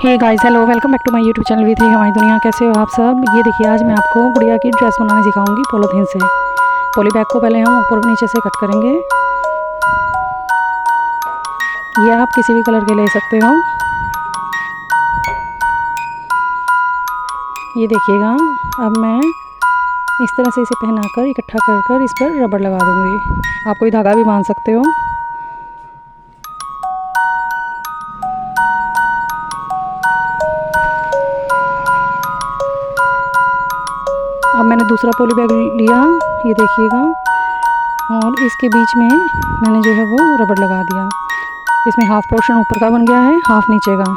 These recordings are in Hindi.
Hey guys, hello, welcome back to my YouTube channel with Hamari Duniya. कैसे हो आप सब। ये देखिए, आज मैं आपको गुड़िया की ड्रेस बनाने सिखाऊंगी पॉलीथीन से। पॉली बैग को पहले हम ऊपर नीचे से कट करेंगे। ये आप किसी भी कलर के ले सकते हो। ये देखिएगा, अब मैं इस तरह से इसे पहनाकर इकट्ठा कर कर इस पर रबड़ लगा दूँगी। आप कोई धागा भी बांध सकते हो। अब मैंने दूसरा पॉली बैग लिया, ये देखिएगा, और इसके बीच में मैंने जो है वो रबड़ लगा दिया। इसमें हाफ पोर्शन ऊपर का बन गया है, हाफ नीचे का।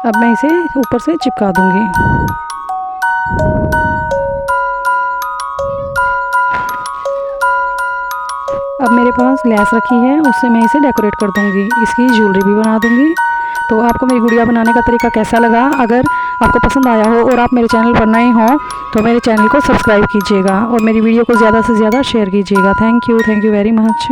अब मैं इसे ऊपर से चिपका दूंगी। अब मेरे पास लेस रखी है, उससे मैं इसे डेकोरेट कर दूंगी। इसकी ज्वेलरी भी बना दूंगी। तो आपको मेरी गुड़िया बनाने का तरीका कैसा लगा? अगर आपको पसंद आया हो और आप मेरे चैनल पर नए हो तो मेरे चैनल को सब्सक्राइब कीजिएगा और मेरी वीडियो को ज़्यादा से ज़्यादा शेयर कीजिएगा। Thank you very much.